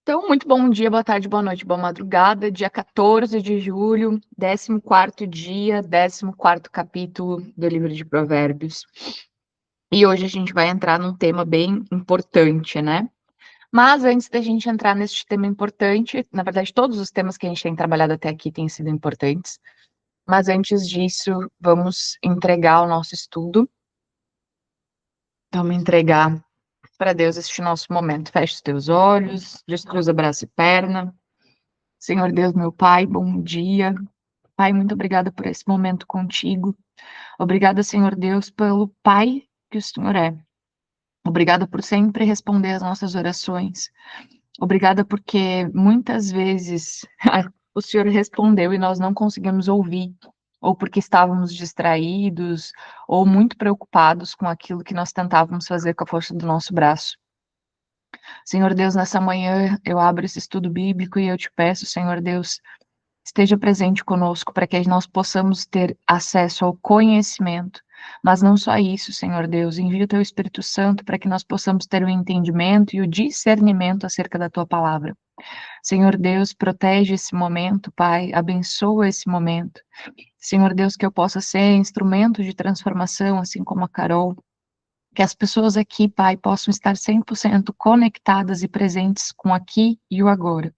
Então, muito bom dia, boa tarde, boa noite, boa madrugada. Dia 14 de julho, 14º dia, 14º capítulo do livro de Provérbios. E hoje a gente vai entrar num tema bem importante, né? Mas antes da gente entrar nesse tema importante, na verdade, todos os temas que a gente tem trabalhado até aqui têm sido importantes. Mas antes disso, vamos entregar o nosso estudo. Vamos entregar para Deus este nosso momento. Feche os teus olhos, descruza braço e perna. Senhor Deus, meu Pai, bom dia. Pai, muito obrigada por esse momento contigo. Obrigada, Senhor Deus, pelo Pai que o Senhor é. Obrigada por sempre responder às nossas orações. Obrigada porque muitas vezes o Senhor respondeu e nós não conseguimos ouvir, ou porque estávamos distraídos, ou muito preocupados com aquilo que nós tentávamos fazer com a força do nosso braço. Senhor Deus, nessa manhã eu abro esse estudo bíblico e eu te peço, Senhor Deus, esteja presente conosco para que nós possamos ter acesso ao conhecimento. Mas não só isso, Senhor Deus, envia o teu Espírito Santo para que nós possamos ter o entendimento e o discernimento acerca da tua palavra. Senhor Deus, protege esse momento, Pai, abençoa esse momento. Senhor Deus, que eu possa ser instrumento de transformação, assim como a Carol. Que as pessoas aqui, Pai, possam estar 100% conectadas e presentes com aqui e o agora.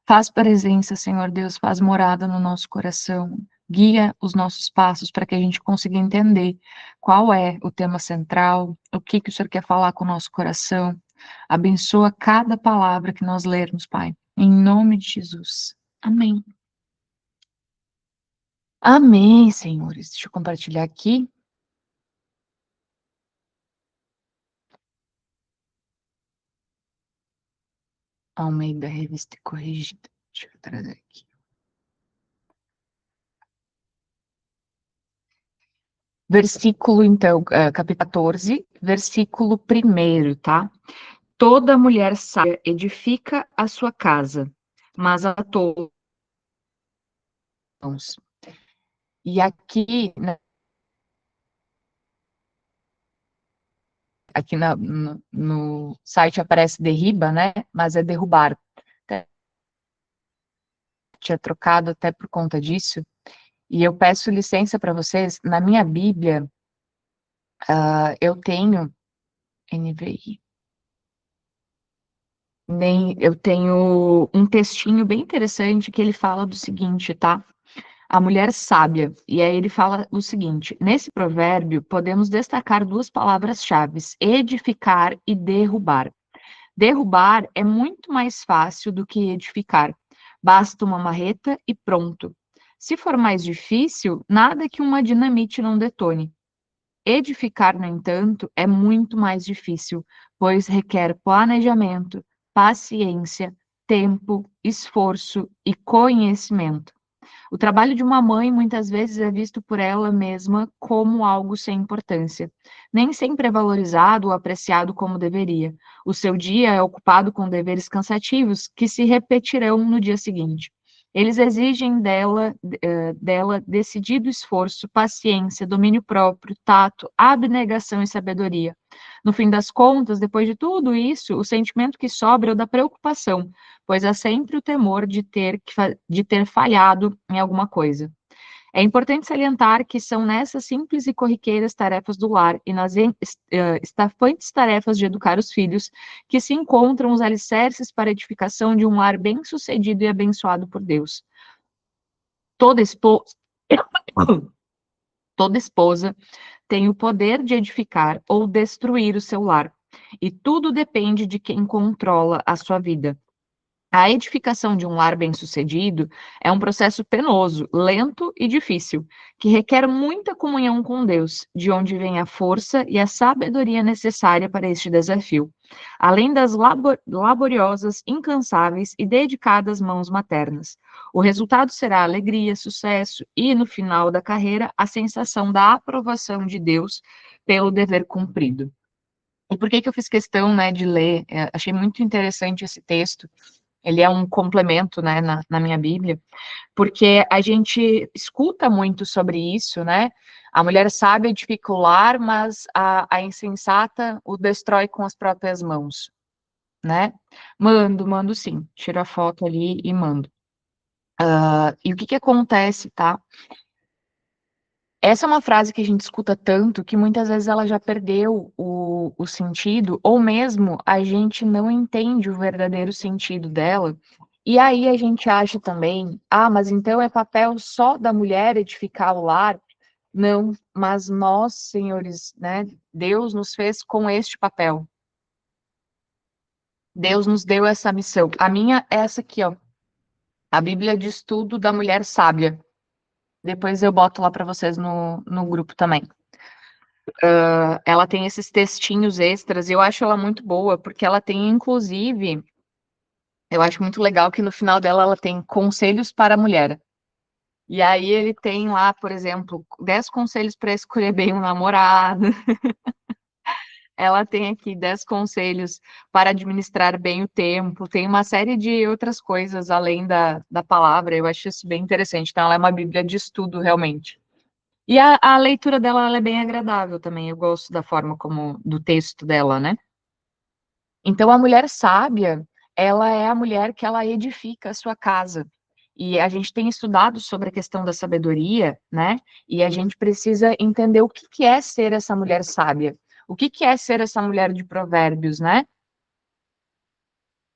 Faz presença, Senhor Deus, faz morada no nosso coração. Guia os nossos passos para que a gente consiga entender qual é o tema central, o que o Senhor quer falar com o nosso coração. Abençoa cada palavra que nós lermos, Pai. Em nome de Jesus. Amém. Amém, senhores. Deixa eu compartilhar aqui. Almeida, revista corrigida. Deixa eu trazer aqui. Versículo, então, capítulo 14, versículo 1, tá? Toda mulher sábia edifica a sua casa, mas a tolos. E aqui, né, aqui no site aparece derriba, né? Mas é derrubar. Tinha trocado até por conta disso. E eu peço licença para vocês, na minha Bíblia, eu tenho NVI. Eu tenho um textinho bem interessante que ele fala do seguinte, tá? A mulher sábia. E aí ele fala o seguinte: nesse provérbio, podemos destacar duas palavras-chave: edificar e derrubar. Derrubar é muito mais fácil do que edificar. Basta uma marreta e pronto. Se for mais difícil, nada que uma dinamite não detone. Edificar, no entanto, é muito mais difícil, pois requer planejamento, paciência, tempo, esforço e conhecimento. O trabalho de uma mãe muitas vezes é visto por ela mesma como algo sem importância. Nem sempre é valorizado ou apreciado como deveria. O seu dia é ocupado com deveres cansativos que se repetirão no dia seguinte. Eles exigem dela decidido esforço, paciência, domínio próprio, tato, abnegação e sabedoria. No fim das contas, depois de tudo isso, o sentimento que sobra é o da preocupação, pois há sempre o temor de ter falhado em alguma coisa. É importante salientar que são nessas simples e corriqueiras tarefas do lar e nas estafantes tarefas de educar os filhos que se encontram os alicerces para a edificação de um lar bem-sucedido e abençoado por Deus. Toda esposa, toda esposa tem o poder de edificar ou destruir o seu lar, e tudo depende de quem controla a sua vida. A edificação de um lar bem-sucedido é um processo penoso, lento e difícil, que requer muita comunhão com Deus, de onde vem a força e a sabedoria necessária para este desafio, além das laboriosas, incansáveis e dedicadas mãos maternas. O resultado será alegria, sucesso e, no final da carreira, a sensação da aprovação de Deus pelo dever cumprido. E por que que eu fiz questão, né, de ler? Achei muito interessante esse texto. Ele é um complemento, né, na minha Bíblia, porque a gente escuta muito sobre isso, né? A mulher sábia edifica o lar, mas a insensata o destrói com as próprias mãos, né? Mando sim. Tiro a foto ali e mando. E o que que acontece, tá? Essa é uma frase que a gente escuta tanto que muitas vezes ela já perdeu o sentido, ou mesmo a gente não entende o verdadeiro sentido dela. E aí a gente acha também, mas então é papel só da mulher edificar o lar? Não, mas nós, senhores, né? Deus nos fez com este papel. Deus nos deu essa missão. A minha é essa aqui, ó. A Bíblia de Estudo da Mulher Sábia. Depois eu boto lá para vocês no grupo também. Ela tem esses textinhos extras e eu acho ela muito boa, porque ela tem, inclusive, eu acho muito legal que no final dela ela tem conselhos para a mulher. E aí ele tem lá, por exemplo, 10 conselhos para escolher bem um namorado. Ela tem aqui 10 conselhos para administrar bem o tempo. Tem uma série de outras coisas além da palavra. Eu acho isso bem interessante. Então, ela é uma bíblia de estudo, realmente. E a leitura dela, ela é bem agradável também. Eu gosto da forma como, do texto dela, né? Então, a mulher sábia, ela é a mulher que ela edifica a sua casa. E a gente tem estudado sobre a questão da sabedoria, né? E a gente precisa entender o que que é ser essa mulher sábia. O que que é ser essa mulher de provérbios, né?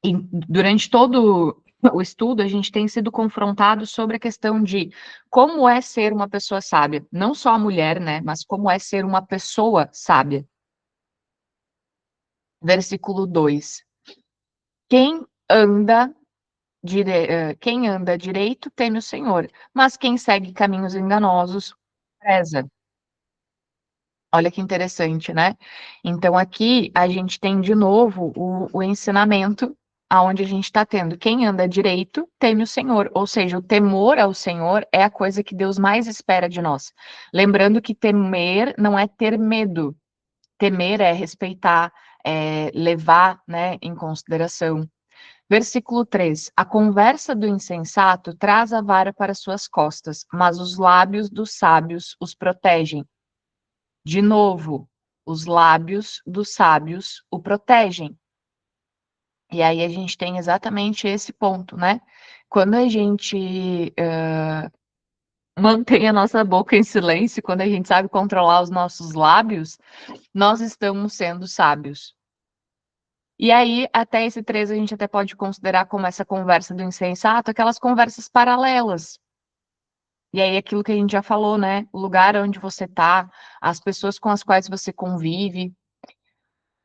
E durante todo o estudo, a gente tem sido confrontado sobre a questão de como é ser uma pessoa sábia. Não só a mulher, né? Mas como é ser uma pessoa sábia. Versículo 2. Quem anda quem anda direito teme o Senhor, mas quem segue caminhos enganosos preza. Olha que interessante, né? Então aqui a gente tem de novo o ensinamento aonde a gente está tendo. Quem anda direito teme o Senhor, ou seja, o temor ao Senhor é a coisa que Deus mais espera de nós. Lembrando que temer não é ter medo, temer é respeitar, é levar, né, em consideração. Versículo 3: A conversa do insensato traz a vara para suas costas, mas os lábios dos sábios os protegem. De novo, os lábios dos sábios o protegem. E aí a gente tem exatamente esse ponto, né? Quando a gente mantém a nossa boca em silêncio, quando a gente sabe controlar os nossos lábios, nós estamos sendo sábios. E aí, até esse 3, a gente até pode considerar como essa conversa do insensato, aquelas conversas paralelas. E aí, aquilo que a gente já falou, né? O lugar onde você tá, as pessoas com as quais você convive.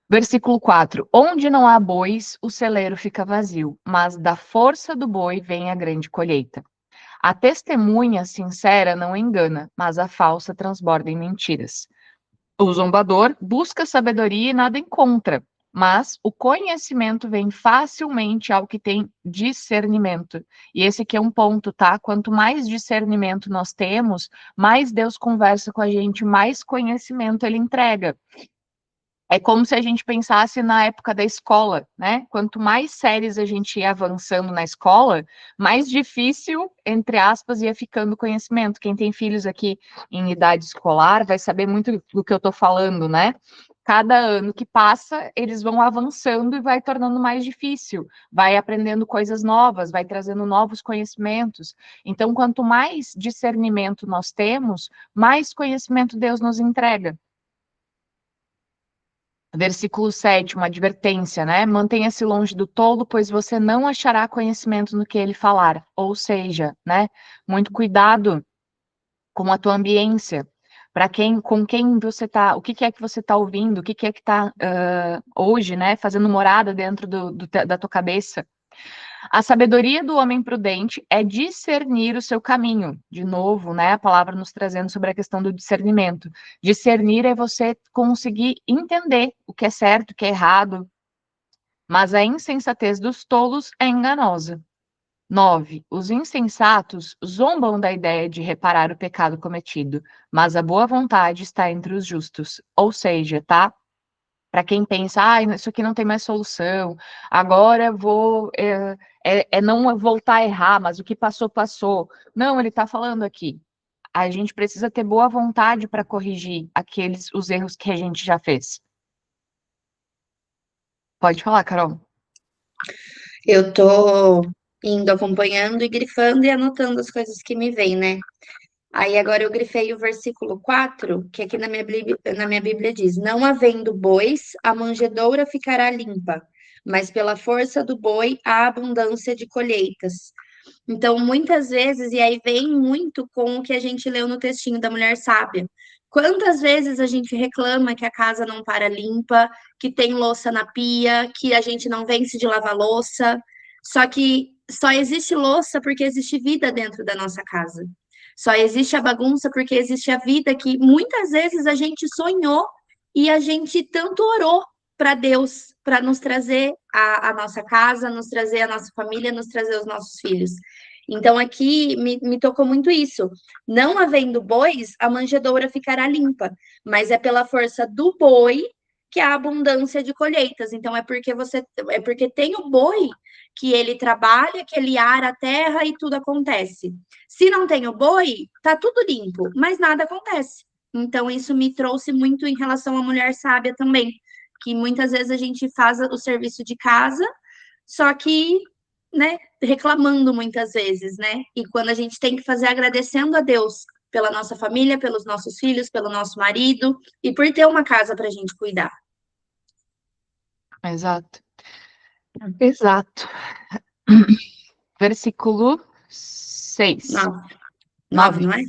Versículo 4: Onde não há bois, o celeiro fica vazio, mas da força do boi vem a grande colheita. A testemunha sincera não engana, mas a falsa transborda em mentiras. O zombador busca sabedoria e nada encontra, mas o conhecimento vem facilmente ao que tem discernimento. E esse aqui é um ponto, tá? Quanto mais discernimento nós temos, mais Deus conversa com a gente, mais conhecimento ele entrega. É como se a gente pensasse na época da escola, né? Quanto mais séries a gente ia avançando na escola, mais difícil, entre aspas, ia ficando o conhecimento. Quem tem filhos aqui em idade escolar vai saber muito do que eu estou falando, né? Cada ano que passa, eles vão avançando e vai tornando mais difícil, vai aprendendo coisas novas, vai trazendo novos conhecimentos. Então, quanto mais discernimento nós temos, mais conhecimento Deus nos entrega. Versículo 7, uma advertência, né? Mantenha-se longe do tolo, pois você não achará conhecimento no que ele falar. Ou seja, né? Muito cuidado com a tua ambiência. Para quem, com quem você tá, o que que é que você está ouvindo, o que que é que está hoje, né? Fazendo morada dentro da tua cabeça. A sabedoria do homem prudente é discernir o seu caminho. De novo, né, a palavra nos trazendo sobre a questão do discernimento. Discernir é você conseguir entender o que é certo, o que é errado, mas a insensatez dos tolos é enganosa. 9. Os insensatos zombam da ideia de reparar o pecado cometido, mas a boa vontade está entre os justos. Ou seja, tá? Para quem pensa, isso aqui não tem mais solução, agora eu vou. É não voltar a errar, mas o que passou, passou. Não, ele está falando aqui. A gente precisa ter boa vontade para corrigir os erros que a gente já fez. Pode falar, Carol. Eu tô indo acompanhando e grifando e anotando as coisas que me vêm, né? Aí agora eu grifei o versículo 4, que aqui na minha Bíblia diz: Não havendo bois, a manjedoura ficará limpa, mas pela força do boi há abundância de colheitas. Então, muitas vezes, e aí vem muito com o que a gente leu no textinho da mulher sábia. Quantas vezes a gente reclama que a casa não para limpa, que tem louça na pia, que a gente não vence de lavar louça, só que só existe louça porque existe vida dentro da nossa casa. Só existe a bagunça porque existe a vida que muitas vezes a gente sonhou e a gente tanto orou para Deus, para nos trazer a nossa casa, nos trazer a nossa família, nos trazer os nossos filhos. Então, aqui me tocou muito isso. Não havendo bois, a manjedoura ficará limpa, mas é pela força do boi que há abundância de colheitas. Então, é porque tem o boi que ele trabalha, que ele ara a terra e tudo acontece. Se não tem o boi, tá tudo limpo, mas nada acontece. Então, isso me trouxe muito em relação à mulher sábia também, que muitas vezes a gente faz o serviço de casa, só que, né, reclamando muitas vezes, né? E quando a gente tem que fazer agradecendo a Deus pela nossa família, pelos nossos filhos, pelo nosso marido e por ter uma casa para a gente cuidar. Exato. Exato. Versículo 6. 9, 9, 9. não é?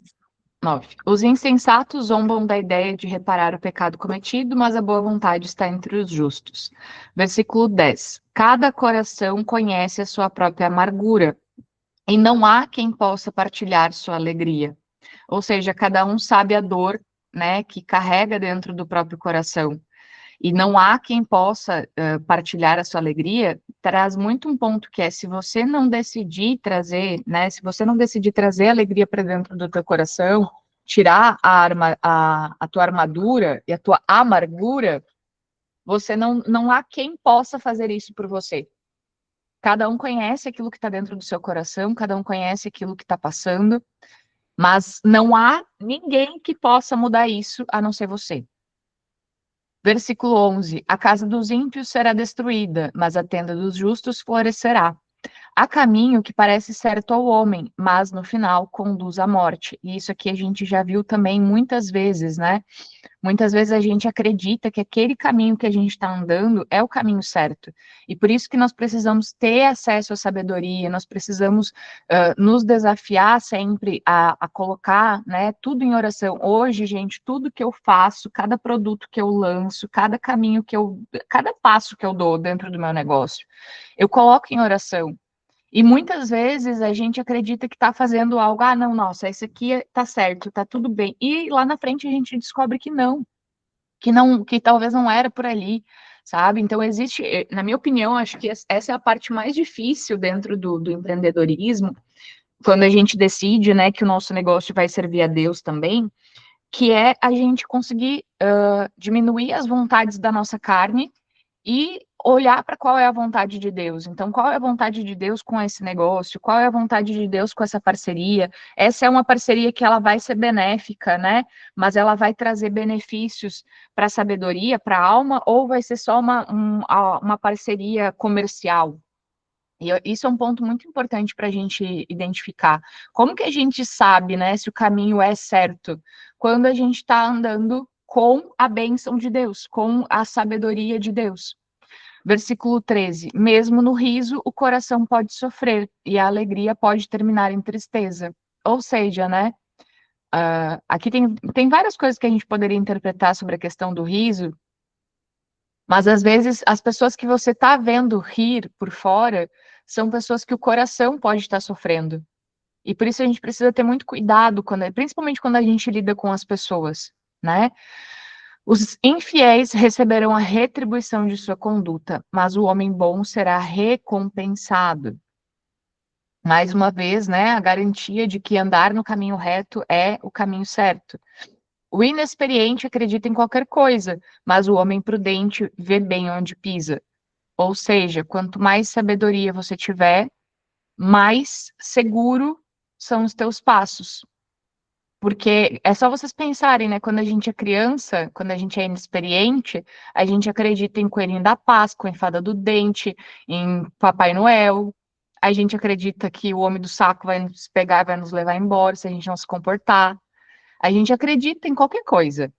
9. Os insensatos zombam da ideia de reparar o pecado cometido, mas a boa vontade está entre os justos. Versículo 10. Cada coração conhece a sua própria amargura, e não há quem possa partilhar sua alegria. Ou seja, cada um sabe a dor, né, que carrega dentro do próprio coração. E não há quem possa partilhar a sua alegria, traz muito um ponto que é, se você não decidir trazer, né, se você não decidir trazer alegria para dentro do teu coração, tirar a tua armadura e a tua amargura, você não há quem possa fazer isso por você. Cada um conhece aquilo que está dentro do seu coração, cada um conhece aquilo que está passando, mas não há ninguém que possa mudar isso a não ser você. Versículo 11: A casa dos ímpios será destruída, mas a tenda dos justos florescerá. Há caminho que parece certo ao homem, mas no final conduz à morte. E isso aqui a gente já viu também muitas vezes, né? Muitas vezes a gente acredita que aquele caminho que a gente está andando é o caminho certo. E por isso que nós precisamos ter acesso à sabedoria, nós precisamos nos desafiar sempre a colocar, né, tudo em oração. Hoje, gente, tudo que eu faço, cada produto que eu lanço, cada caminho que eu, cada passo que eu dou dentro do meu negócio, eu coloco em oração. E muitas vezes a gente acredita que está fazendo algo, ah, não, nossa, isso aqui está certo, está tudo bem. E lá na frente a gente descobre que não, que talvez não era por ali, sabe? Então existe, na minha opinião, acho que essa é a parte mais difícil dentro do empreendedorismo, quando a gente decide, né, que o nosso negócio vai servir a Deus também, que é a gente conseguir diminuir as vontades da nossa carne e olhar para qual é a vontade de Deus. Então, qual é a vontade de Deus com esse negócio? Qual é a vontade de Deus com essa parceria? Essa é uma parceria que ela vai ser benéfica, né? Mas ela vai trazer benefícios para a sabedoria, para a alma, ou vai ser só uma parceria comercial? E isso é um ponto muito importante para a gente identificar. Como que a gente sabe, né, se o caminho é certo? Quando a gente está andando com a bênção de Deus, com a sabedoria de Deus. Versículo 13: Mesmo no riso, o coração pode sofrer, e a alegria pode terminar em tristeza. Ou seja, né? Aqui tem várias coisas que a gente poderia interpretar sobre a questão do riso, mas às vezes as pessoas que você está vendo rir por fora são pessoas que o coração pode estar sofrendo. E por isso a gente precisa ter muito cuidado, principalmente quando a gente lida com as pessoas, né? Os infiéis receberão a retribuição de sua conduta, mas o homem bom será recompensado. Mais uma vez, né, a garantia de que andar no caminho reto é o caminho certo. O inexperiente acredita em qualquer coisa, mas o homem prudente vê bem onde pisa. Ou seja, quanto mais sabedoria você tiver, mais seguro são os teus passos. Porque é só vocês pensarem, né? Quando a gente é criança, quando a gente é inexperiente, a gente acredita em Coelhinho da Páscoa, em Fada do Dente, em Papai Noel. A gente acredita que o homem do saco vai nos pegar, vai nos levar embora se a gente não se comportar. A gente acredita em qualquer coisa.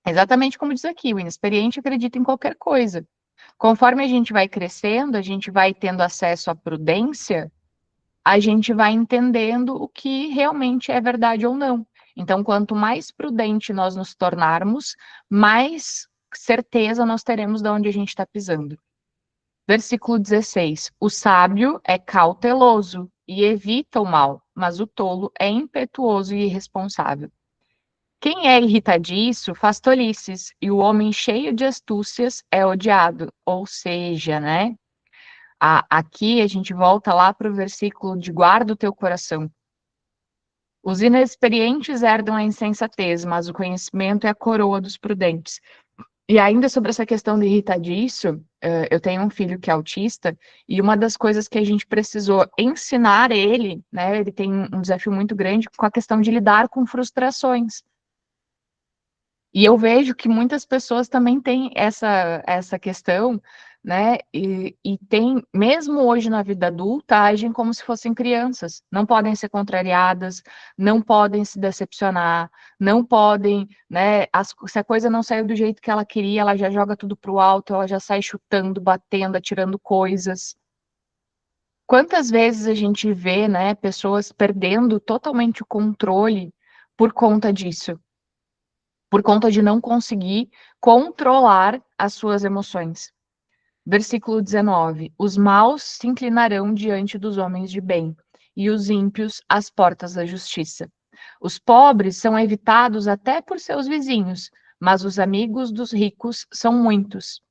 Exatamente como diz aqui, o inexperiente acredita em qualquer coisa. Conforme a gente vai crescendo, a gente vai tendo acesso à prudência, a gente vai entendendo o que realmente é verdade ou não. Então, quanto mais prudente nós nos tornarmos, mais certeza nós teremos de onde a gente está pisando. Versículo 16: O sábio é cauteloso e evita o mal, mas o tolo é impetuoso e irresponsável. Quem é irritadiço faz tolices, e o homem cheio de astúcias é odiado. Ou seja, né? Aqui a gente volta lá para o versículo de guarda o teu coração. Os inexperientes herdam a insensatez, mas o conhecimento é a coroa dos prudentes. E ainda sobre essa questão de irritadiço, eu tenho um filho que é autista, e uma das coisas que a gente precisou ensinar ele, né? Ele tem um desafio muito grande com a questão de lidar com frustrações. E eu vejo que muitas pessoas também têm essa questão, né? E tem, mesmo hoje na vida adulta, agem como se fossem crianças. Não podem ser contrariadas, não podem se decepcionar, não podem, né? Se a coisa não saiu do jeito que ela queria, ela já joga tudo pro alto, ela já sai chutando, batendo, atirando coisas. Quantas vezes a gente vê, né, pessoas perdendo totalmente o controle por conta disso? Por conta de não conseguir controlar as suas emoções. Versículo 19: Os maus se inclinarão diante dos homens de bem, e os ímpios às portas da justiça. Os pobres são evitados até por seus vizinhos, mas os amigos dos ricos são muitos.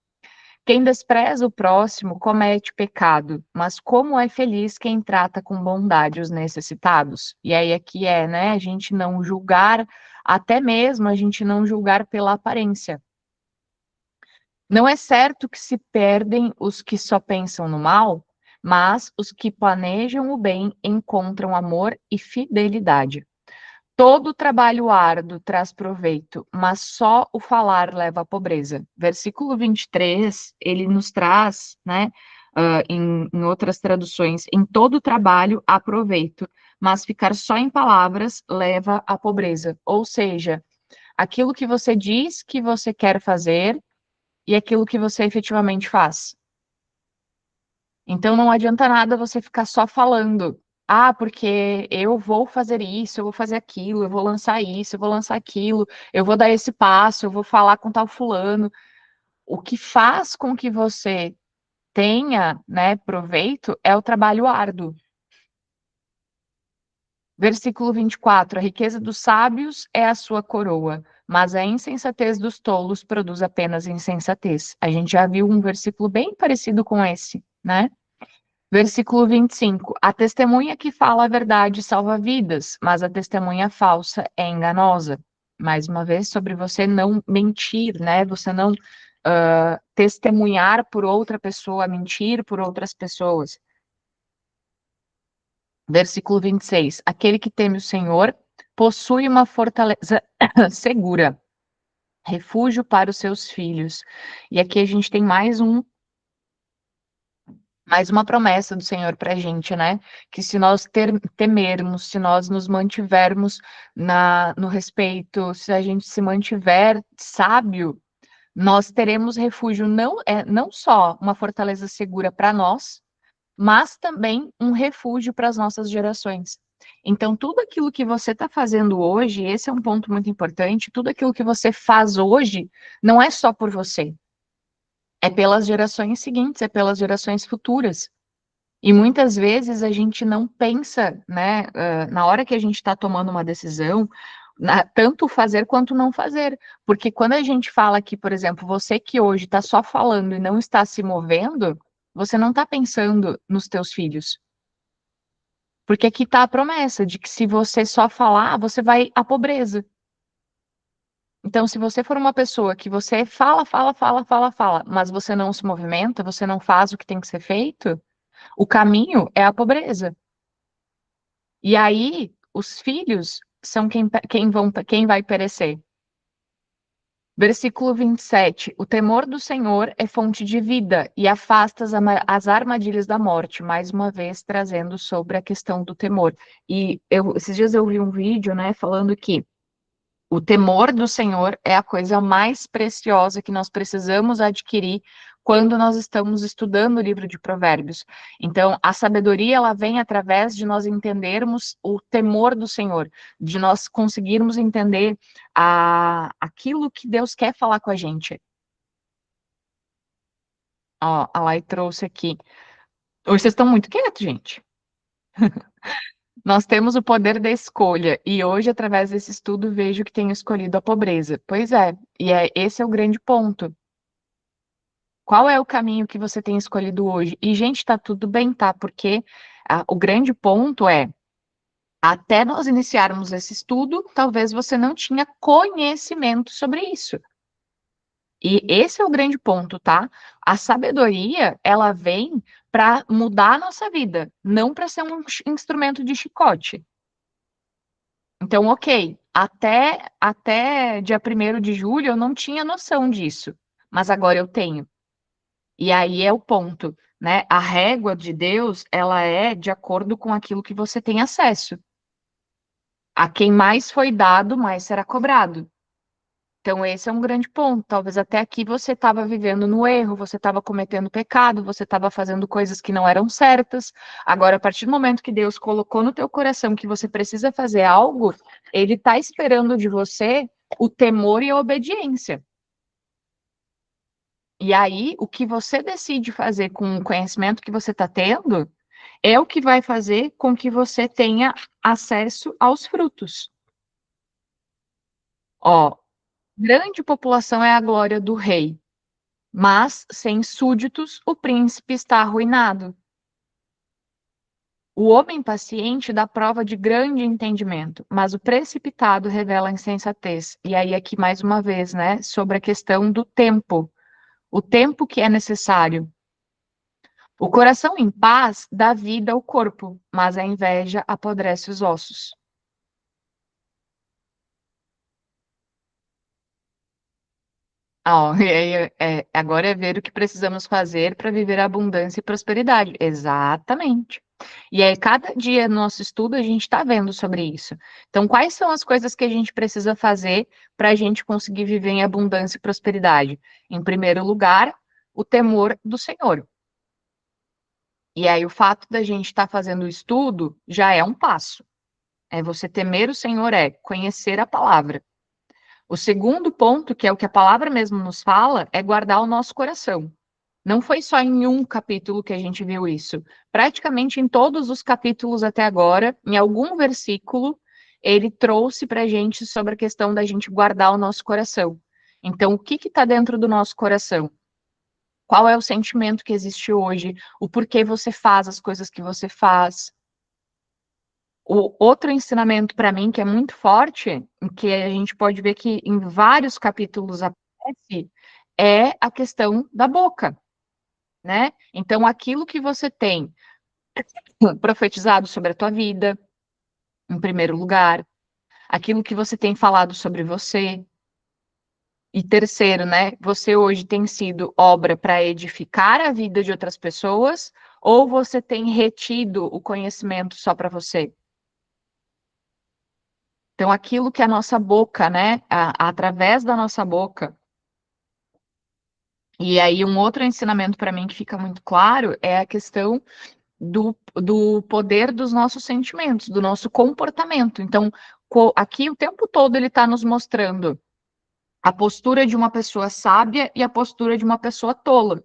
Quem despreza o próximo comete pecado, mas como é feliz quem trata com bondade os necessitados. E aí aqui é, né, a gente não julgar, até mesmo a gente não julgar pela aparência. Não é certo que se perdem os que só pensam no mal, mas os que planejam o bem encontram amor e fidelidade. Todo trabalho árduo traz proveito, mas só o falar leva à pobreza. Versículo 23, ele nos traz, né, em outras traduções, em todo trabalho há proveito, mas ficar só em palavras leva à pobreza. Ou seja, aquilo que você diz que você quer fazer e aquilo que você efetivamente faz. Então não adianta nada você ficar só falando. Ah, porque eu vou fazer isso, eu vou fazer aquilo, eu vou lançar isso, eu vou lançar aquilo, eu vou dar esse passo, eu vou falar com tal fulano. O que faz com que você tenha, né, proveito é o trabalho árduo. Versículo 24: A riqueza dos sábios é a sua coroa, mas a insensatez dos tolos produz apenas insensatez. A gente já viu um versículo bem parecido com esse, né? Versículo 25: A testemunha que fala a verdade salva vidas, mas a testemunha falsa é enganosa. Mais uma vez, sobre você não mentir, né? Você não testemunhar por outra pessoa, mentir por outras pessoas. Versículo 26: Aquele que teme o Senhor possui uma fortaleza segura, refúgio para os seus filhos. E aqui a gente tem mais uma promessa do Senhor para a gente, né? Que se nós temermos, se nós nos mantivermos no respeito, se a gente se mantiver sábio, nós teremos refúgio, não só uma fortaleza segura para nós, mas também um refúgio para as nossas gerações. Então, tudo aquilo que você está fazendo hoje, esse é um ponto muito importante, tudo aquilo que você faz hoje, não é só por você, é pelas gerações seguintes, é pelas gerações futuras. E muitas vezes a gente não pensa, né, na hora que a gente está tomando uma decisão, tanto fazer quanto não fazer. Porque quando a gente fala que, por exemplo, você que hoje está só falando e não está se movendo, você não está pensando nos teus filhos. Porque aqui está a promessa de que se você só falar, você vai à pobreza. Então, se você for uma pessoa que você fala, fala, fala, fala, fala, mas você não se movimenta, você não faz o que tem que ser feito, o caminho é a pobreza. E aí, os filhos são quem vai perecer. Versículo 27. O temor do Senhor é fonte de vida e afasta as armadilhas da morte, mais uma vez trazendo sobre a questão do temor. E esses dias eu vi um vídeo, né, falando que o temor do Senhor é a coisa mais preciosa que nós precisamos adquirir quando nós estamos estudando o livro de Provérbios. Então, a sabedoria, ela vem através de nós entendermos o temor do Senhor, de nós conseguirmos entender aquilo que Deus quer falar com a gente. Ó, a Lai trouxe aqui. Hoje vocês estão muito quietos, gente. Nós temos o poder da escolha, e hoje, através desse estudo, vejo que tenho escolhido a pobreza. Pois é, esse é o grande ponto. Qual é o caminho que você tem escolhido hoje? E, gente, tá tudo bem, tá? Porque o grande ponto é, até nós iniciarmos esse estudo, talvez você não tinha conhecimento sobre isso. E esse é o grande ponto, tá? A sabedoria, ela vem para mudar a nossa vida, não para ser um instrumento de chicote. Então, ok, até dia 1º de julho eu não tinha noção disso, mas agora eu tenho. E aí é o ponto, né? A régua de Deus, ela é de acordo com aquilo que você tem acesso. A quem mais foi dado, mais será cobrado. Então, esse é um grande ponto. Talvez até aqui você estava vivendo no erro, você estava cometendo pecado, você estava fazendo coisas que não eram certas. Agora, a partir do momento que Deus colocou no teu coração que você precisa fazer algo, Ele está esperando de você o temor e a obediência. E aí, o que você decide fazer com o conhecimento que você está tendo é o que vai fazer com que você tenha acesso aos frutos. Ó, grande população é a glória do rei, mas sem súditos o príncipe está arruinado. O homem paciente dá prova de grande entendimento, mas o precipitado revela insensatez. E aí, aqui mais uma vez, né, sobre a questão do tempo. O tempo que é necessário. O coração em paz dá vida ao corpo, mas a inveja apodrece os ossos. Ó, agora é ver o que precisamos fazer para viver abundância e prosperidade. Exatamente. E aí, cada dia no nosso estudo, a gente está vendo sobre isso. Então, quais são as coisas que a gente precisa fazer para a gente conseguir viver em abundância e prosperidade? Em primeiro lugar, o temor do Senhor. E aí, o fato da gente estar fazendo o estudo já é um passo. É você temer o Senhor, é conhecer a palavra. O segundo ponto, que é o que a palavra mesmo nos fala, é guardar o nosso coração. Não foi só em um capítulo que a gente viu isso. Praticamente em todos os capítulos até agora, em algum versículo, ele trouxe para a gente sobre a questão da gente guardar o nosso coração. Então, o que está dentro do nosso coração? Qual é o sentimento que existe hoje? O porquê você faz as coisas que você faz? O outro ensinamento para mim que é muito forte, que a gente pode ver que em vários capítulos aparece, é a questão da boca, né? Então, aquilo que você tem profetizado sobre a tua vida, em primeiro lugar, aquilo que você tem falado sobre você, e terceiro, né? Você hoje tem sido obra para edificar a vida de outras pessoas, ou você tem retido o conhecimento só para você? Então, aquilo que a nossa boca, né, através da nossa boca, e aí um outro ensinamento para mim que fica muito claro é a questão do poder dos nossos sentimentos, do nosso comportamento. Então, aqui o tempo todo ele está nos mostrando a postura de uma pessoa sábia e a postura de uma pessoa tola.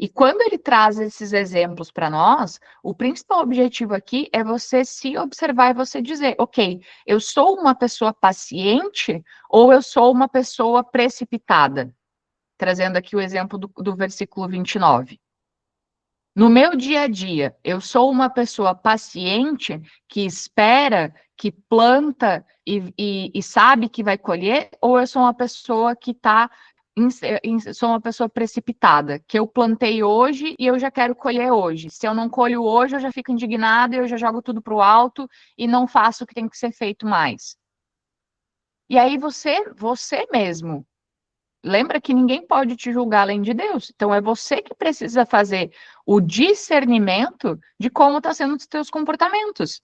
E quando ele traz esses exemplos para nós, o principal objetivo aqui é você se observar e você dizer, ok, eu sou uma pessoa paciente ou eu sou uma pessoa precipitada? Trazendo aqui o exemplo do versículo 29. No meu dia a dia, eu sou uma pessoa paciente que espera, que planta e sabe que vai colher, ou eu sou uma pessoa que está sou uma pessoa precipitada, que eu plantei hoje e eu já quero colher hoje. Se eu não colho hoje, eu já fico indignada, eu já jogo tudo para o alto e não faço o que tem que ser feito mais. E aí você mesmo, lembra que ninguém pode te julgar além de Deus. Então é você que precisa fazer o discernimento de como estão sendo os teus comportamentos.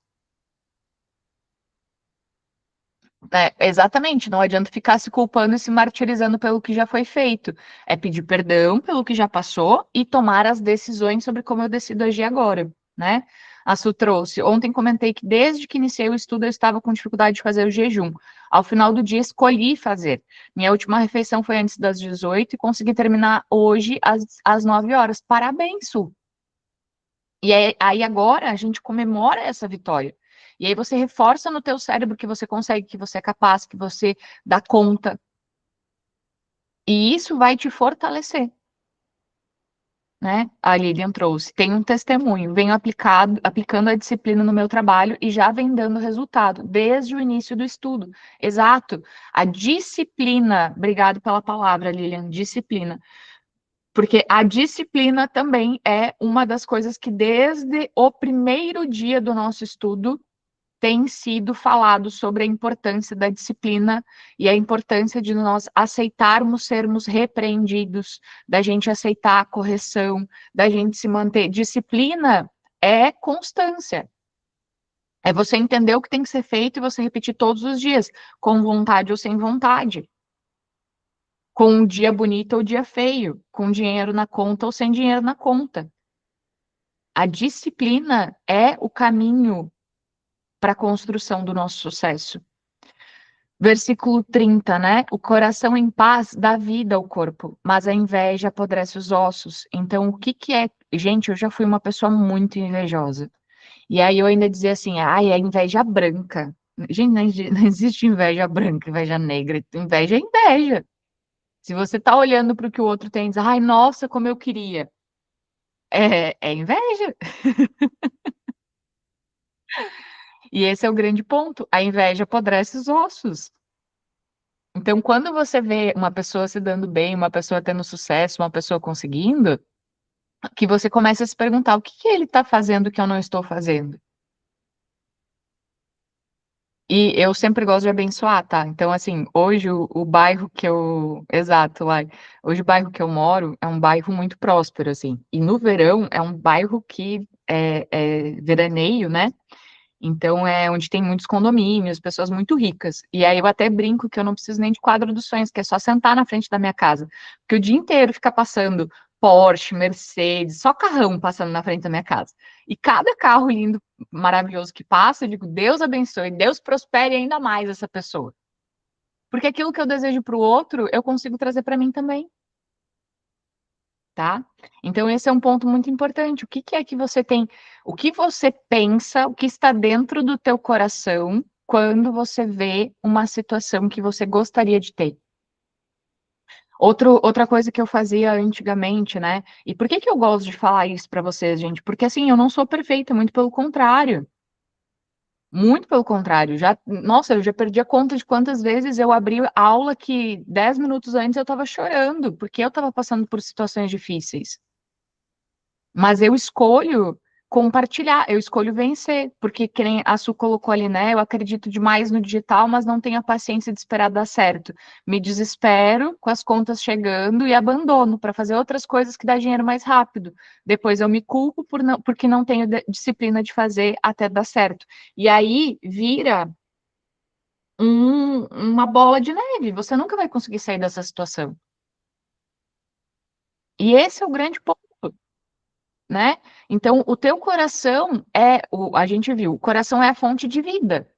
Exatamente, não adianta ficar se culpando e se martirizando pelo que já foi feito. É pedir perdão pelo que já passou e tomar as decisões sobre como eu decido agir agora, né? A Su trouxe. Ontem comentei que desde que iniciei o estudo eu estava com dificuldade de fazer o jejum. Ao final do dia escolhi fazer. Minha última refeição foi antes das 18 e consegui terminar hoje às 9 horas. Parabéns, Su. E aí agora a gente comemora essa vitória. E aí você reforça no teu cérebro que você consegue, que você é capaz, que você dá conta. E isso vai te fortalecer, né? A Lilian trouxe. Tem um testemunho. Venho aplicando a disciplina no meu trabalho e já vem dando resultado desde o início do estudo. Exato. A disciplina. Obrigado pela palavra, Lilian. Disciplina. Porque a disciplina também é uma das coisas que, desde o primeiro dia do nosso estudo, tem sido falado sobre a importância da disciplina e a importância de nós aceitarmos sermos repreendidos, da gente aceitar a correção, da gente se manter. Disciplina é constância. É você entender o que tem que ser feito e você repetir todos os dias, com vontade ou sem vontade, com um dia bonito ou dia feio, com dinheiro na conta ou sem dinheiro na conta. A disciplina é o caminho para a construção do nosso sucesso. Versículo 30, né? O coração em paz dá vida ao corpo, mas a inveja apodrece os ossos. Então, o que que é? Gente, eu já fui uma pessoa muito invejosa. E aí eu ainda dizia assim, ai, é inveja branca. Gente, não existe inveja branca, inveja negra. Inveja é inveja. Se você tá olhando para o que o outro tem e diz, ai, nossa, como eu queria. É inveja. E esse é o grande ponto. A inveja apodrece os ossos. Então, quando você vê uma pessoa se dando bem, uma pessoa tendo sucesso, uma pessoa conseguindo, que você começa a se perguntar o que que ele está fazendo que eu não estou fazendo. E eu sempre gosto de abençoar, tá? Então, assim, hoje o bairro que eu. Exato, lá. Hoje o bairro que eu moro é um bairro muito próspero, assim. E no verão é um bairro que é veraneio, né? Então é onde tem muitos condomínios, pessoas muito ricas. E aí eu até brinco que eu não preciso nem de quadro dos sonhos, que é só sentar na frente da minha casa. Porque o dia inteiro fica passando Porsche, Mercedes, só carrão passando na frente da minha casa. E cada carro lindo, maravilhoso que passa, eu digo, Deus abençoe, Deus prospere ainda mais essa pessoa. Porque aquilo que eu desejo para o outro, eu consigo trazer para mim também. Tá? Então, esse é um ponto muito importante. O que que é que você tem, o que você pensa, o que está dentro do teu coração quando você vê uma situação que você gostaria de ter? Outra coisa que eu fazia antigamente, né? E por que que eu gosto de falar isso para vocês, gente? Porque assim, eu não sou perfeita, muito pelo contrário. Muito pelo contrário. Nossa, eu já perdi a conta de quantas vezes eu abri a aula que 10 minutos antes eu estava chorando, porque eu estava passando por situações difíceis. Mas eu escolho compartilhar, eu escolho vencer, porque que nem a Su colocou ali, né? Eu acredito demais no digital, mas não tenho a paciência de esperar dar certo. Me desespero com as contas chegando e abandono para fazer outras coisas que dá dinheiro mais rápido. Depois eu me culpo porque não tenho disciplina de fazer até dar certo. E aí vira uma bola de neve. Você nunca vai conseguir sair dessa situação. E esse é o grande ponto. Né? Então, o teu coração a gente viu, o coração é a fonte de vida.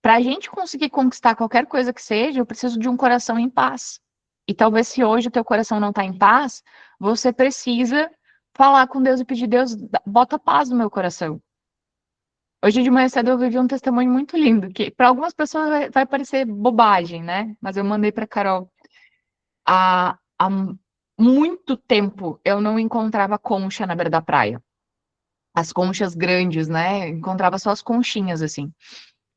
Para a gente conseguir conquistar qualquer coisa que seja, eu preciso de um coração em paz. E talvez se hoje o teu coração não está em paz, você precisa falar com Deus e pedir, Deus, bota paz no meu coração. Hoje de manhã cedo eu vivi um testemunho muito lindo, que para algumas pessoas vai parecer bobagem, né? Mas eu mandei para Carol. Há muito tempo eu não encontrava concha na beira da praia. As conchas grandes, né? Encontrava só as conchinhas, assim.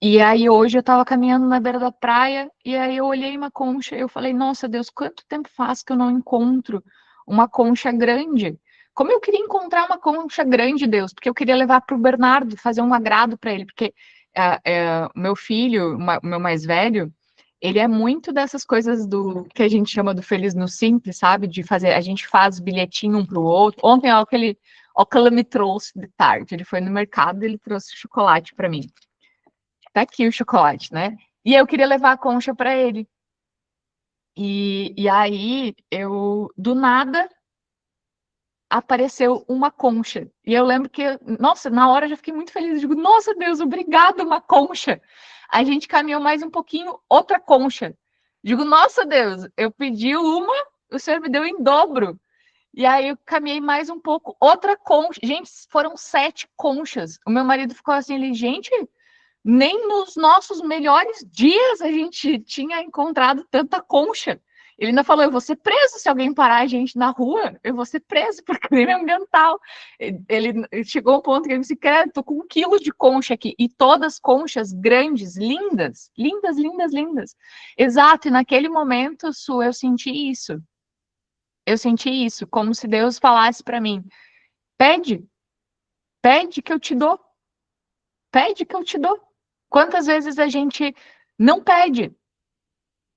E aí hoje eu tava caminhando na beira da praia e aí eu olhei uma concha e eu falei, nossa Deus, quanto tempo faz que eu não encontro uma concha grande? Como eu queria encontrar uma concha grande, Deus, porque eu queria levar para o Bernardo, fazer um agrado para ele, porque meu filho, o meu mais velho, ele é muito dessas coisas do que a gente chama do feliz no simples, sabe? De fazer, a gente faz bilhetinho um para o outro. Ontem, ó, que ele me trouxe de tarde. Ele foi no mercado e ele trouxe chocolate para mim. Tá aqui o chocolate, né? E eu queria levar a concha para ele. E aí, do nada, apareceu uma concha. E eu lembro que, nossa, na hora eu já fiquei muito feliz. Eu digo, nossa Deus, obrigado, uma concha. A gente caminhou mais um pouquinho, outra concha. Digo, nossa Deus, eu pedi uma, o senhor me deu em dobro. E aí eu caminhei mais um pouco, outra concha. Gente, foram 7 conchas. O meu marido ficou assim, ele, gente, nem nos nossos melhores dias a gente tinha encontrado tanta concha. Ele ainda falou: eu vou ser preso se alguém parar a gente na rua, eu vou ser preso por crime ambiental. Ele chegou a um ponto que ele disse: credo, tô com 1 quilo de concha aqui, e todas conchas grandes, lindas, lindas, lindas, lindas. Exato, e naquele momento, Su, eu senti isso. Eu senti isso, como se Deus falasse para mim: pede, pede que eu te dou, pede que eu te dou. Quantas vezes a gente não pede?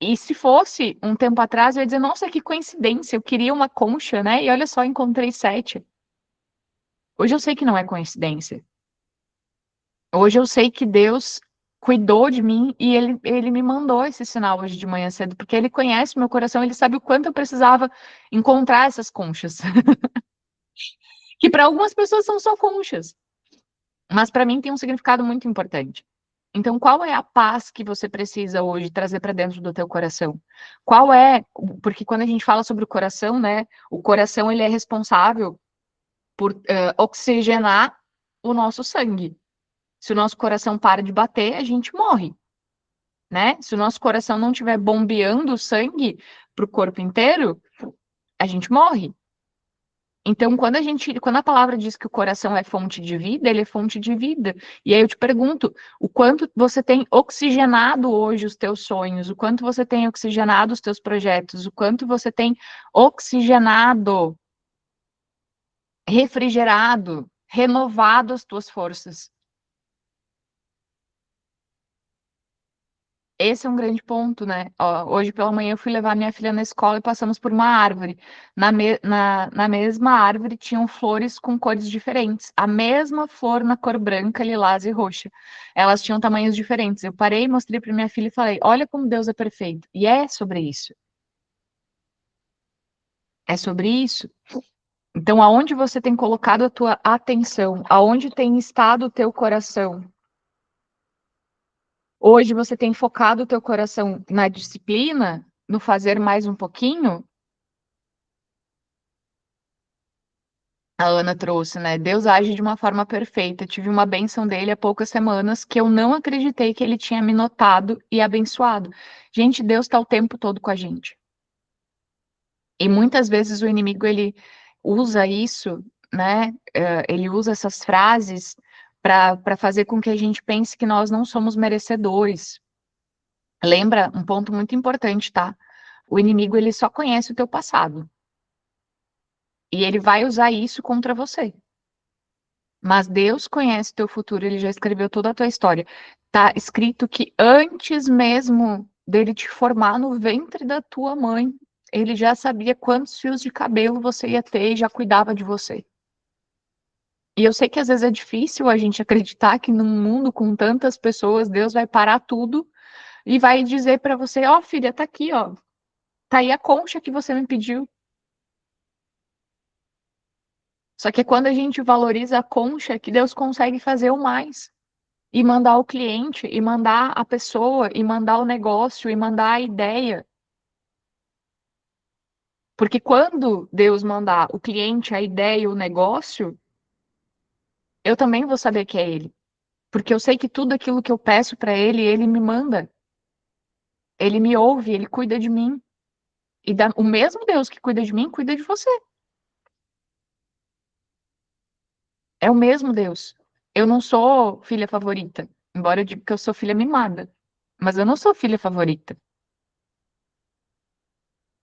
E se fosse um tempo atrás, eu ia dizer, nossa, que coincidência, eu queria uma concha, né? E olha só, encontrei 7. Hoje eu sei que não é coincidência. Hoje eu sei que Deus cuidou de mim e ele me mandou esse sinal hoje de manhã cedo, porque ele conhece meu coração, ele sabe o quanto eu precisava encontrar essas conchas. Que para algumas pessoas são só conchas, mas para mim tem um significado muito importante. Então, qual é a paz que você precisa hoje trazer para dentro do teu coração? Qual é, porque quando a gente fala sobre o coração, né, o coração ele é responsável por oxigenar o nosso sangue. Se o nosso coração para de bater, a gente morre, né? Se o nosso coração não estiver bombeando o sangue para o corpo inteiro, a gente morre. Então, quando a palavra diz que o coração é fonte de vida, ele é fonte de vida. E aí eu te pergunto, o quanto você tem oxigenado hoje os teus sonhos, o quanto você tem oxigenado os teus projetos, o quanto você tem oxigenado, refrigerado, renovado as tuas forças. Esse é um grande ponto, né? Ó, hoje pela manhã eu fui levar minha filha na escola e passamos por uma árvore. Na mesma árvore tinham flores com cores diferentes. A mesma flor na cor branca, lilás e roxa. Elas tinham tamanhos diferentes. Eu parei, mostrei para minha filha e falei: olha como Deus é perfeito. E é sobre isso. É sobre isso. Então, aonde você tem colocado a tua atenção? Aonde tem estado o teu coração? Hoje você tem focado o teu coração na disciplina, no fazer mais um pouquinho? A Ana trouxe, né? Deus age de uma forma perfeita. Tive uma bênção dele há poucas semanas que eu não acreditei que ele tinha me notado e abençoado. Gente, Deus está o tempo todo com a gente. E muitas vezes o inimigo ele usa isso, né? Ele usa essas frases para fazer com que a gente pense que nós não somos merecedores. Lembra um ponto muito importante, tá? O inimigo ele só conhece o teu passado e ele vai usar isso contra você. Mas Deus conhece o teu futuro, ele já escreveu toda a tua história. Tá escrito que antes mesmo dele te formar no ventre da tua mãe, ele já sabia quantos fios de cabelo você ia ter e já cuidava de você. E eu sei que às vezes é difícil a gente acreditar que num mundo com tantas pessoas, Deus vai parar tudo e vai dizer para você: ó, filha, tá aqui, ó. Tá aí a concha que você me pediu. Só que é quando a gente valoriza a concha que Deus consegue fazer o mais. E mandar o cliente, e mandar a pessoa, e mandar o negócio, e mandar a ideia. Porque quando Deus mandar o cliente, a ideia, o negócio, eu também vou saber que é Ele. Porque eu sei que tudo aquilo que eu peço para Ele, Ele me manda. Ele me ouve, Ele cuida de mim. O mesmo Deus que cuida de mim, cuida de você. É o mesmo Deus. Eu não sou filha favorita. Embora eu diga que eu sou filha mimada, mas eu não sou filha favorita.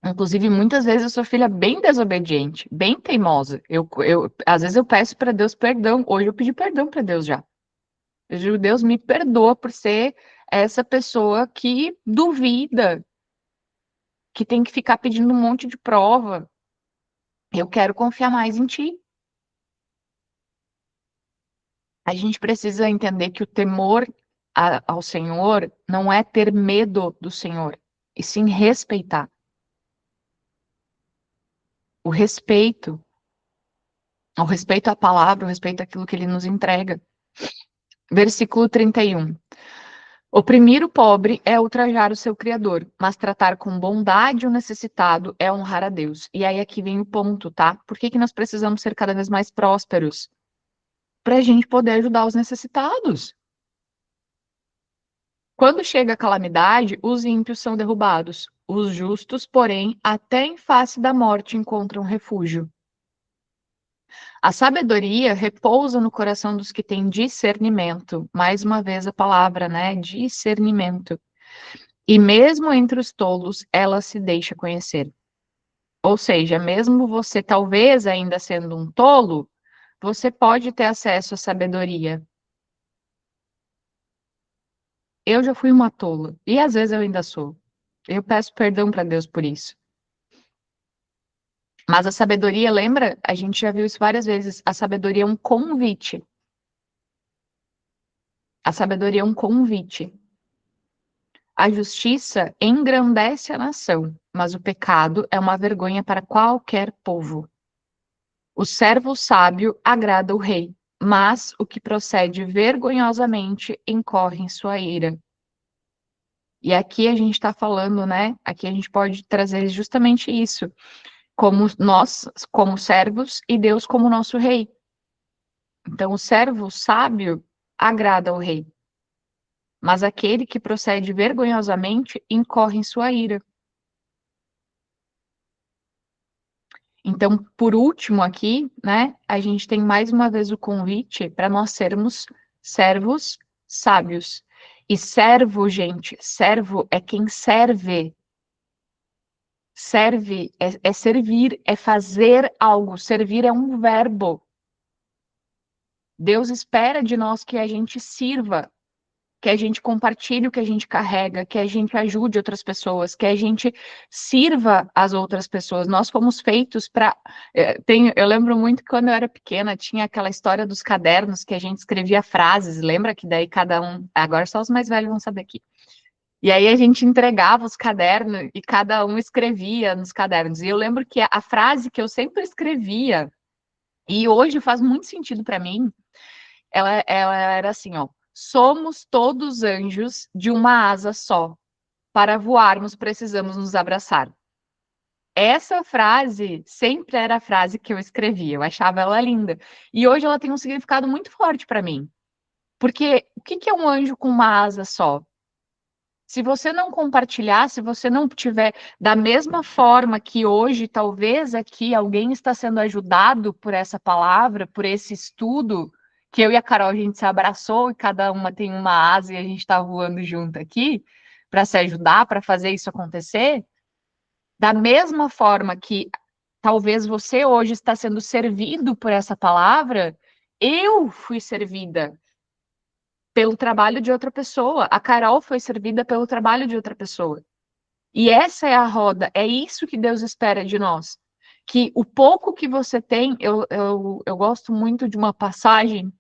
Inclusive, muitas vezes eu sou filha bem desobediente, bem teimosa. Às vezes eu peço para Deus perdão. Hoje eu pedi perdão para Deus já. Eu digo, Deus me perdoa por ser essa pessoa que duvida, que tem que ficar pedindo um monte de prova. Eu quero confiar mais em ti. A gente precisa entender que o temor ao Senhor não é ter medo do Senhor, e sim respeitar. O respeito, o respeito à palavra, o respeito àquilo que ele nos entrega. Versículo 31. Oprimir o pobre é ultrajar o seu Criador, mas tratar com bondade o necessitado é honrar a Deus. E aí aqui vem o ponto, tá? Por que que nós precisamos ser cada vez mais prósperos? Para a gente poder ajudar os necessitados. Quando chega a calamidade, os ímpios são derrubados. Os justos, porém, até em face da morte encontram refúgio. A sabedoria repousa no coração dos que têm discernimento. Mais uma vez a palavra, né? Discernimento. E mesmo entre os tolos, ela se deixa conhecer. Ou seja, mesmo você talvez ainda sendo um tolo, você pode ter acesso à sabedoria. Eu já fui uma tola e às vezes eu ainda sou. Eu peço perdão para Deus por isso. Mas a sabedoria, lembra? A gente já viu isso várias vezes. A sabedoria é um convite. A sabedoria é um convite. A justiça engrandece a nação, mas o pecado é uma vergonha para qualquer povo. O servo sábio agrada o rei, mas o que procede vergonhosamente incorre em sua ira. E aqui a gente está falando, né? Aqui a gente pode trazer justamente isso, como nós, como servos, e Deus como nosso rei. Então, o servo sábio agrada ao rei, mas aquele que procede vergonhosamente incorre em sua ira. Então, por último aqui, né, a gente tem mais uma vez o convite para nós sermos servos sábios. E servo, gente, servo é quem serve. Serve é servir, é fazer algo. Servir é um verbo. Deus espera de nós que a gente sirva, que a gente compartilhe o que a gente carrega, que a gente ajude outras pessoas, que a gente sirva as outras pessoas. Nós fomos feitos para. Eu lembro muito que quando eu era pequena tinha aquela história dos cadernos que a gente escrevia frases, lembra que daí cada um. Agora só os mais velhos vão saber aqui. E aí a gente entregava os cadernos e cada um escrevia nos cadernos. E eu lembro que a frase que eu sempre escrevia, e hoje faz muito sentido para mim, ela era assim, ó. Somos todos anjos de uma asa só. Para voarmos, precisamos nos abraçar. Essa frase sempre era a frase que eu escrevia. Eu achava ela linda. E hoje ela tem um significado muito forte para mim. Porque o que que é um anjo com uma asa só? Se você não compartilhar, se você não tiver da mesma forma que hoje, talvez aqui alguém está sendo ajudado por essa palavra, por esse estudo, que eu e a Carol a gente se abraçou e cada uma tem uma asa e a gente está voando junto aqui para se ajudar, para fazer isso acontecer. Da mesma forma que talvez você hoje está sendo servido por essa palavra, eu fui servida pelo trabalho de outra pessoa. A Carol foi servida pelo trabalho de outra pessoa. E essa é a roda, é isso que Deus espera de nós. Que o pouco que você tem, eu gosto muito de uma passagem,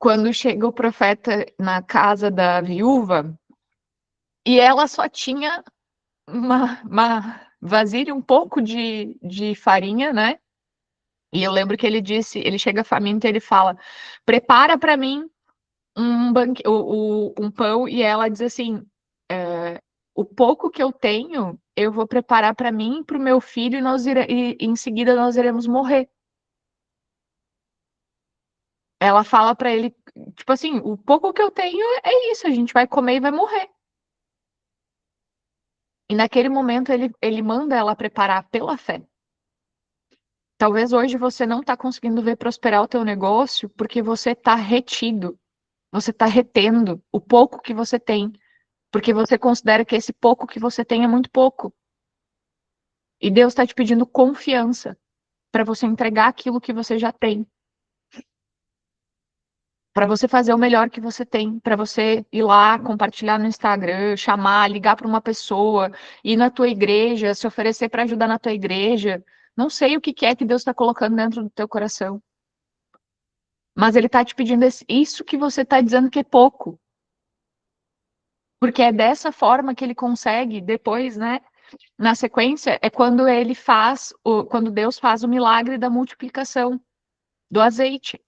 quando chega o profeta na casa da viúva, e ela só tinha uma vasilha, um pouco de farinha, né? E eu lembro que ele disse, ele chega faminto e ele fala, prepara para mim um pão, e ela diz assim, o pouco que eu tenho, eu vou preparar para mim e para o meu filho, e em seguida nós iremos morrer. Ela fala para ele, tipo assim, o pouco que eu tenho é isso, a gente vai comer e vai morrer. E naquele momento ele manda ela preparar pela fé. Talvez hoje você não está conseguindo ver prosperar o teu negócio porque você está retido, você está retendo o pouco que você tem, porque você considera que esse pouco que você tem é muito pouco. E Deus está te pedindo confiança para você entregar aquilo que você já tem, para você fazer o melhor que você tem, para você ir lá, compartilhar no Instagram, chamar, ligar para uma pessoa, ir na tua igreja, se oferecer para ajudar na tua igreja. Não sei o que que é que Deus está colocando dentro do teu coração, mas Ele está te pedindo isso que você está dizendo que é pouco, porque é dessa forma que Ele consegue depois, né? Na sequência, é quando ele faz, quando Deus faz o milagre da multiplicação do azeite.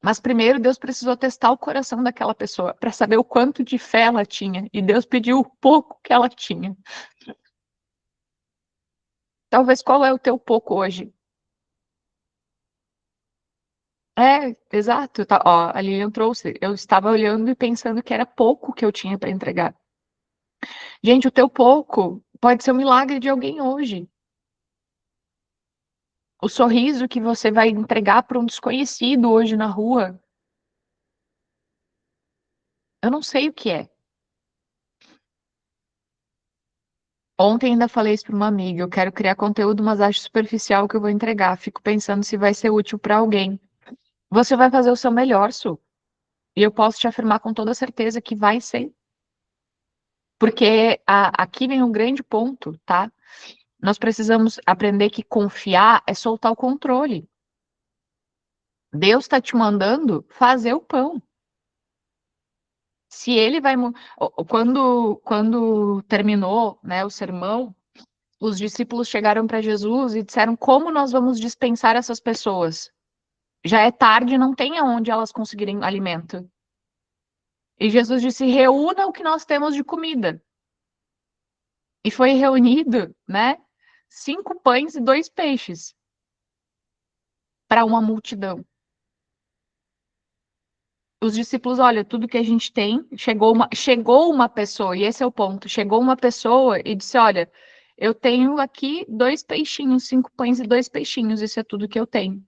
Mas primeiro Deus precisou testar o coração daquela pessoa para saber o quanto de fé ela tinha. E Deus pediu o pouco que ela tinha. Talvez qual é o teu pouco hoje? É, exato. Tá, ó, a Lilian trouxe. Eu estava olhando e pensando que era pouco que eu tinha para entregar. Gente, o teu pouco pode ser um milagre de alguém hoje. O sorriso que você vai entregar para um desconhecido hoje na rua, eu não sei o que é. Ontem ainda falei isso para uma amiga. Eu quero criar conteúdo, mas acho superficial o que eu vou entregar. Fico pensando se vai ser útil para alguém. Você vai fazer o seu melhor, Su. E eu posso te afirmar com toda certeza que vai ser. Porque aqui vem um grande ponto, tá? Nós precisamos aprender que confiar é soltar o controle. Deus está te mandando fazer o pão. Se ele vai. Quando terminou, né, o sermão, os discípulos chegaram para Jesus e disseram: Como nós vamos dispensar essas pessoas? Já é tarde, não tem aonde elas conseguirem alimento. E Jesus disse: Reúna o que nós temos de comida. E foi reunido, né? 5 pães e 2 peixes para uma multidão. Os discípulos, olha, tudo que a gente tem, chegou uma pessoa, e esse é o ponto, chegou uma pessoa e disse, olha, eu tenho aqui 2 peixinhos, 5 pães e 2 peixinhos, isso é tudo que eu tenho.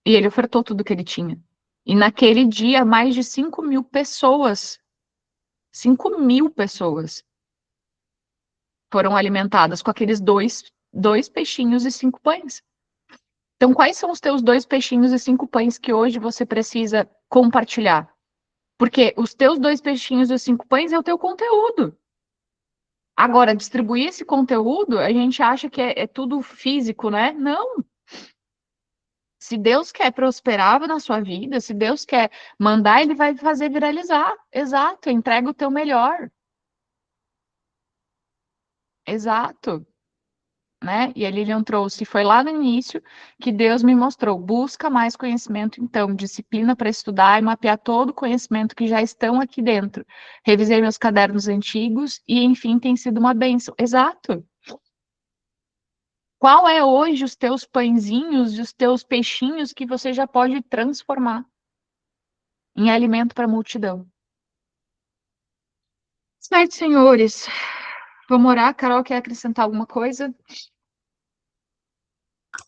E ele ofertou tudo que ele tinha. E naquele dia, mais de 5.000 pessoas, 5.000 pessoas foram alimentadas com aqueles dois peixinhos e 5 pães. Então, quais são os teus 2 peixinhos e 5 pães que hoje você precisa compartilhar? Porque os teus 2 peixinhos e 5 pães é o teu conteúdo. Agora, distribuir esse conteúdo, a gente acha que é tudo físico, né? Não. Se Deus quer prosperar na sua vida, se Deus quer mandar, Ele vai fazer viralizar. Exato, entrega o teu melhor. Exato. Né? E a Lilian trouxe, foi lá no início que Deus me mostrou, busca mais conhecimento, então, disciplina para estudar e mapear todo o conhecimento que já estão aqui dentro. Revisei meus cadernos antigos e, enfim, tem sido uma bênção. Exato. Qual é hoje os teus pãezinhos e os teus peixinhos que você já pode transformar em alimento para a multidão? Certo, senhores. Vamos orar. Carol, quer acrescentar alguma coisa?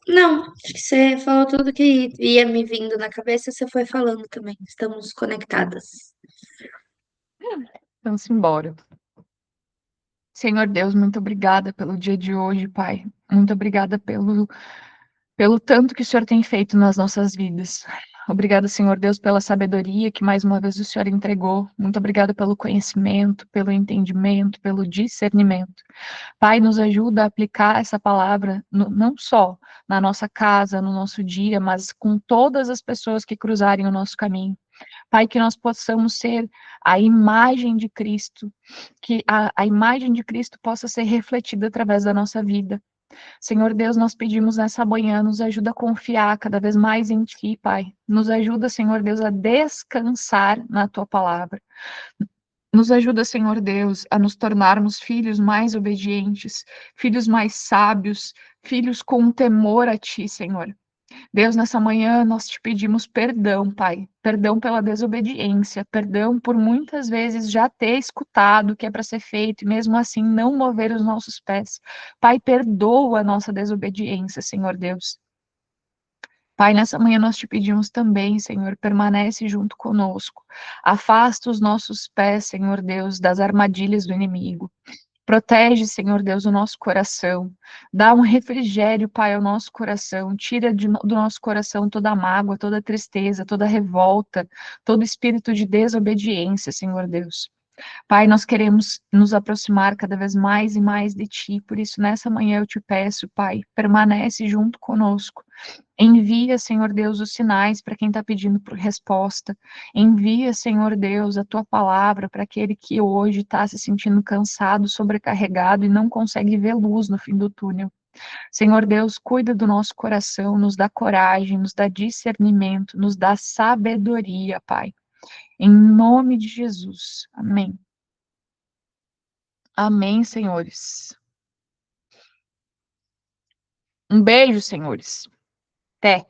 Não, acho que você falou tudo que ia me vindo na cabeça, você foi falando também. Estamos conectadas. Vamos embora. Senhor Deus, muito obrigada pelo dia de hoje, Pai. Muito obrigada pelo tanto que o Senhor tem feito nas nossas vidas. Obrigada, Senhor Deus, pela sabedoria que mais uma vez o Senhor entregou. Muito obrigada pelo conhecimento, pelo entendimento, pelo discernimento. Pai, nos ajuda a aplicar essa palavra não só na nossa casa, no nosso dia, mas com todas as pessoas que cruzarem o nosso caminho. Pai, que nós possamos ser a imagem de Cristo, que a imagem de Cristo possa ser refletida através da nossa vida. Senhor Deus, nós pedimos nessa manhã, nos ajuda a confiar cada vez mais em Ti, Pai. Nos ajuda, Senhor Deus, a descansar na Tua palavra. Nos ajuda, Senhor Deus, a nos tornarmos filhos mais obedientes, filhos mais sábios, filhos com temor a Ti, Senhor. Deus, nessa manhã nós te pedimos perdão, Pai. Perdão pela desobediência, perdão por muitas vezes já ter escutado o que é para ser feito e mesmo assim não mover os nossos pés. Pai, perdoa a nossa desobediência, Senhor Deus. Pai, nessa manhã nós te pedimos também, Senhor, permanece junto conosco. Afasta os nossos pés, Senhor Deus, das armadilhas do inimigo. Protege, Senhor Deus, o nosso coração. Dá um refrigério, Pai, ao nosso coração. Tira do nosso coração toda mágoa, toda tristeza, toda revolta, todo espírito de desobediência, Senhor Deus. Pai, nós queremos nos aproximar cada vez mais e mais de Ti, por isso nessa manhã eu te peço, Pai, permanece junto conosco. Envia, Senhor Deus, os sinais para quem está pedindo por resposta. Envia, Senhor Deus, a tua palavra para aquele que hoje está se sentindo cansado, sobrecarregado e não consegue ver luz no fim do túnel. Senhor Deus, cuida do nosso coração, nos dá coragem, nos dá discernimento, nos dá sabedoria, Pai. Em nome de Jesus. Amém. Amém, senhores. Um beijo, senhores. Até.